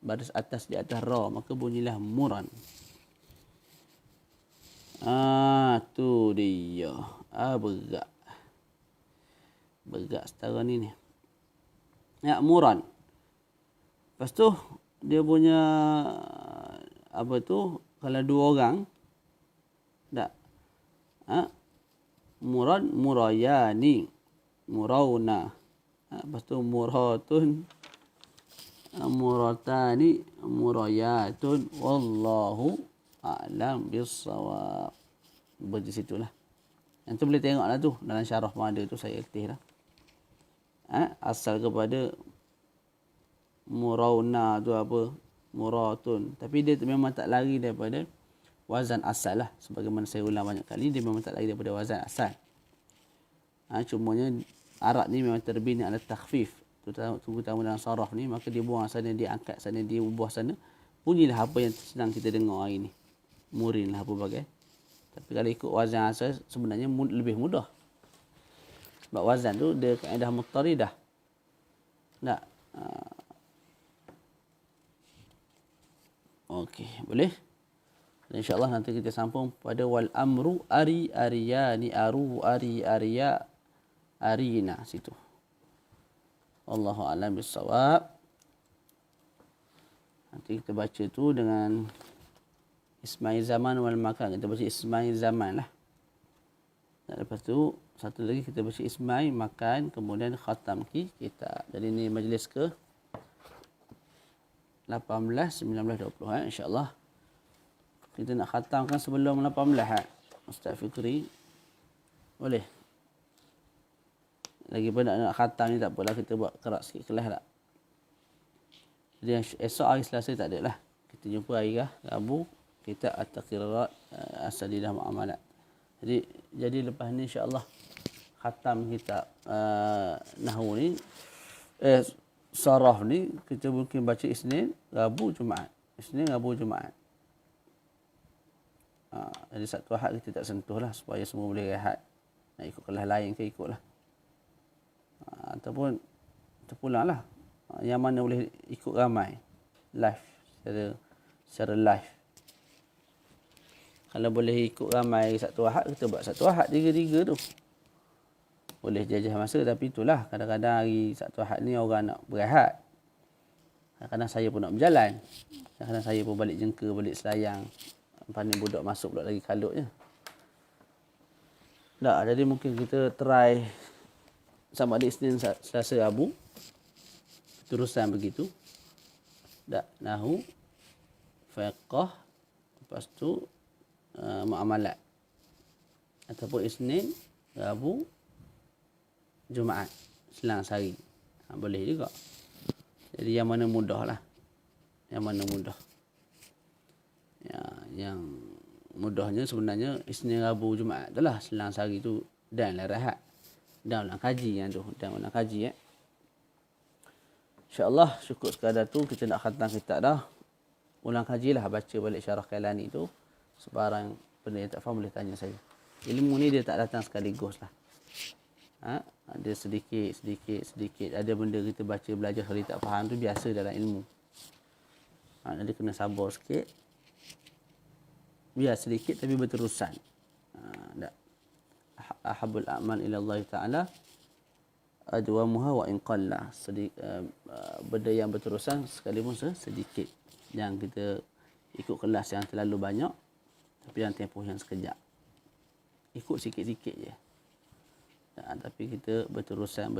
baris atas di atas ra. Maka bunyilah muran. Tu dia. Berat. Berat setara ni. Ya, muran. Lepas tu, dia punya, apa tu, kalau dua orang, tak. Muran, murayani. Murawna. Lepas tu, muratun. Muratani. Murayatun. Wallahu a'lam bissawab. Berdi situlah. Yang tu boleh tengoklah tu. Dalam syarah pun ada tu, saya letih lah. Asal kepada murawna tu apa? Muratun. Tapi dia memang tak lari daripada wazan asal lah. Sebagaimana saya ulang banyak kali, dia memang tak lari daripada wazan asal. Cumanya Arab ni memang terbina ala takhfif, terutama dalam saraf ni, maka dia buang sana, dia angkat sana, dia ubah sana. Bunyilah apa yang sedang kita dengar hari ni. Murin lah apa bagai. Tapi kalau ikut wazan asal sebenarnya lebih mudah. Sebab wazan tu dia kaedah muttaridah. Tak. Okey, boleh? Dan insya-Allah nanti kita sambung pada wal amru ari ariyani aru ari ariya arina situ. Wallahu a'lam bissawab. Nanti kita baca tu dengan ismai zaman wal makan. Kita baca ismai zaman lah. Dan lepas tu satu lagi kita baca ismai makan, kemudian khatam kita. Jadi ni majlis ke 18, 19, 20 insya-Allah. Kita nak khatamkan sebelum 18 Ustaz Fikri. Boleh? Lagi pun nak khatam ni tak apalah, kita buat kerak sikit kelas tak. Jadi esok hari Selasa tak ada lah. Kita jumpa hari Rabu, kita at-taqrirat as-sadidah muamalat. Jadi lepas ni insya-Allah khatam kita nahwu ni saraf ni kita mungkin baca Isnin, Rabu, Jumaat. Isnin, Rabu, Jumaat. Jadi Sabtu Ahad kita tak sentuh lah supaya semua boleh rehat. Nak ikut kelas lain ke ikutlah. Ataupun terpulang lah. Yang mana boleh ikut ramai. Live. Secara live. Kalau boleh ikut ramai Sabtu Ahad, kita buat Sabtu Ahad 3-3 tu. Boleh jajah masa, tapi itulah kadang-kadang hari Sabtu Ahad ni orang nak berehat. Kadang-kadang saya pun nak berjalan. Kadang-kadang saya pun balik jengka, balik selayang. Pandai budak masuk pula lagi kalutnya. Tak, jadi mungkin kita try sama ada Isnin, Selasa, Rabu. Terusan begitu. Tak, nahwu, fiqh, lepas tu muamalat. Ataupun Isnin, Rabu, Jumaat. Selang sehari. Boleh juga. Jadi yang mana mudah lah. Yang mana mudah. Yang mudahnya sebenarnya Isnin, Rabu, Jumaat tu lah. Selang sehari tu dan lah rehat. Dan ulang kaji yang tu. Dan ulang kaji InsyaAllah syukur sekadar tu kita nak khatam kitab dah. Ulang kajilah, baca balik syarah Kailani tu. Sebarang benda yang tak faham boleh tanya saya. Ilmu ni dia tak datang sekaligus lah. Ada sedikit. Ada benda kita baca, belajar sekali tak faham tu biasa dalam ilmu. Jadi kena sabar sikit. Biar sedikit tapi berterusan. Ahabul a'mal ila Allah Ta'ala adwamuha wa in qalla. Benda yang berterusan sekalipun sedikit. Yang kita ikut kelas yang terlalu banyak tapi dalam tempoh yang sekejap. Ikut sikit-sikit je. Tapi kita berterusan.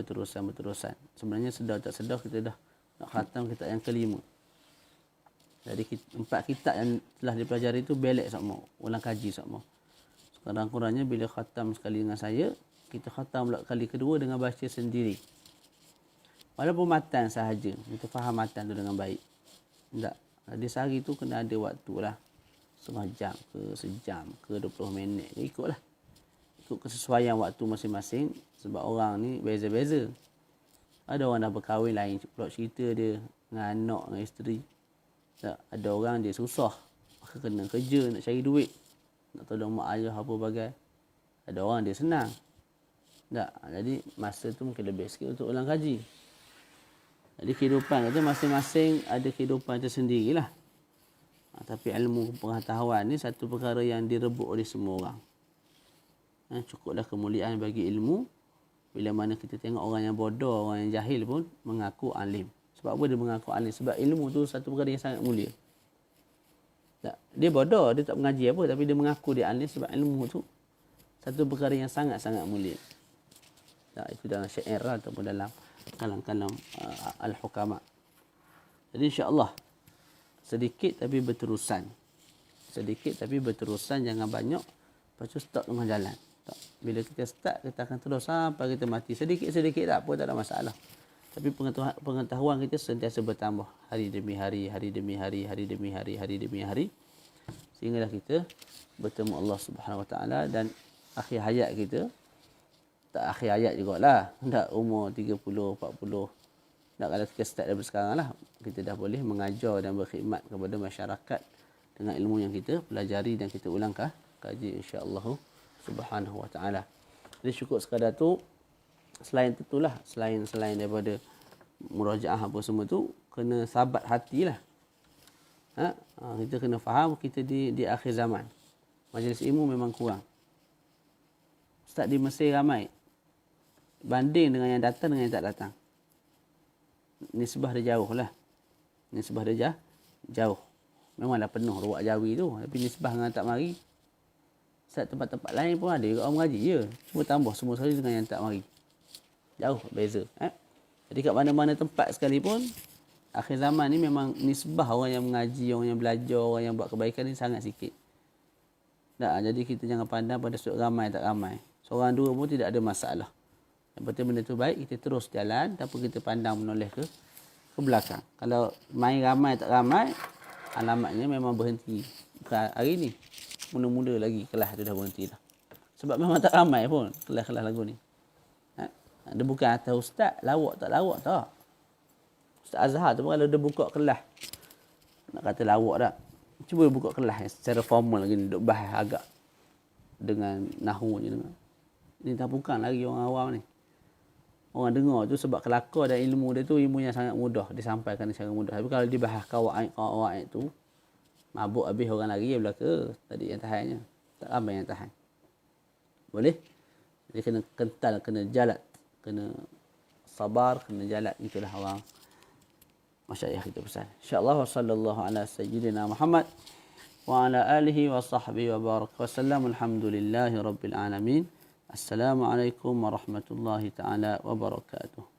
Sebenarnya sedar tak sedar kita dah nak khatam kitab yang kelima. Jadi 4 kitab yang telah dipelajari itu belek semua, ulang kaji semua. Sekurang-kurangnya bila khatam sekali dengan saya, kita khatam pula kali kedua dengan baca sendiri. Walaupun matan sahaja, kita faham matan tu dengan baik. Tak. Jadi sehari tu kena ada waktu lah. Setengah jam ke, sejam ke, 20 minit ke, ikutlah. Ikut kesesuaian waktu masing-masing. Sebab orang ni beza-beza. Ada orang dah berkahwin lain pula cerita dia dengan anak, dengan isteri. Tak, ada orang dia susah. Maka kena kerja, nak cari duit. Nak tolong mak ayah apa bagai. Ada orang dia senang. Tak, jadi masa tu mungkin lebih sikit untuk ulang kaji. Jadi kehidupan kita masing-masing ada kehidupan tersendirilah. Tapi ilmu pengetahuan ni satu perkara yang direbut oleh semua orang. Cukuplah kemuliaan bagi ilmu. Bila mana kita tengok orang yang bodoh, orang yang jahil pun mengaku alim. Sebab apa dia mengaku alim? Sebab ilmu tu satu perkara yang sangat mulia. Tak, dia bodoh, dia tak mengaji apa, tapi dia mengaku dia alim sebab ilmu tu satu perkara yang sangat-sangat mulia. Tak, itu dalam syair lah, ataupun dalam kalam-kalam al-hukama. Jadi insya-Allah sedikit tapi berterusan. Sedikit tapi berterusan, jangan banyak. Lepas tu stop tengah jalan. Tak. Bila kita start, kita akan terus sampai kita mati. Sedikit-sedikit tak apa, tak ada masalah. Tapi pengetahuan kita sentiasa bertambah. Hari demi hari, hari demi hari, hari demi hari, hari demi hari. sehinggalah kita bertemu Allah Subhanahu Wa Taala dan akhir hayat kita, tak akhir hayat jugalah, tak umur 30, 40. Tak, kalau kita start dari sekarang lah, kita dah boleh mengajar dan berkhidmat kepada masyarakat dengan ilmu yang kita pelajari dan kita ulang kaji insya-Allah Subhanahu Wa Taala. Jadi cukup sekadar tu, selain tentulah, selain daripada murajaah apa semua tu, kena sabat hatilah. Kita kena faham kita di akhir zaman. Majlis ilmu memang kurang. Ustaz di Mesir ramai. Banding dengan yang datang dengan yang tak datang. Nisbah dia jauh lah. Nisbah dia jauh. Memanglah penuh ruak Jawi tu. Tapi nisbah dengan tak mari. Saat tempat-tempat lain pun ada juga orang mengaji. Ya. Cuma tambah semua sekali dengan yang tak mari. Jauh beza. Jadi kat mana-mana tempat sekalipun, akhir zaman ni memang nisbah orang yang mengaji, orang yang belajar, orang yang buat kebaikan ni sangat sikit. Jadi kita jangan pandang pada sudut ramai tak ramai. Seorang dua pun tidak ada masalah. Yang penting benda tu baik, kita terus jalan tanpa kita pandang menoleh ke belakang. Kalau main ramai tak ramai, alamatnya memang berhenti. Bukan hari ni. Mula-mula lagi kelas tu dah berhenti dah. Sebab memang tak ramai pun kelas-kelas lagu ni. Dia bukan atas ustaz, lawak tak. Ustaz Azhar tu pun kalau dia buka kelas, nak kata lawak tak. Cuba buka kelas secara formal lagi ni, duk bahas agak dengan nahu je dengar. Ni tak bukan lagi orang awam ni. Orang dengar tu sebab kelakar dan ilmu dia tu ilmu yang sangat mudah, disampaikan secara mudah. Tapi kalau dibahas kawaid tu, mabuk habis orang lagi yang belaka. Tadi yang tahannya. Tak ramai yang tahan. Boleh? Jadi kena kental, kena jalat. Kena sabar, kena jalat. Itulah orang masyayikh kita pesan. InsyaAllah wa sallallahu ala sayyidina Muhammad wa ala alihi wa sahbihi wa baraka wa sallam. Alhamdulillahi rabbil alamin. Assalamualaikum warahmatullahi ta'ala wabarakatuh.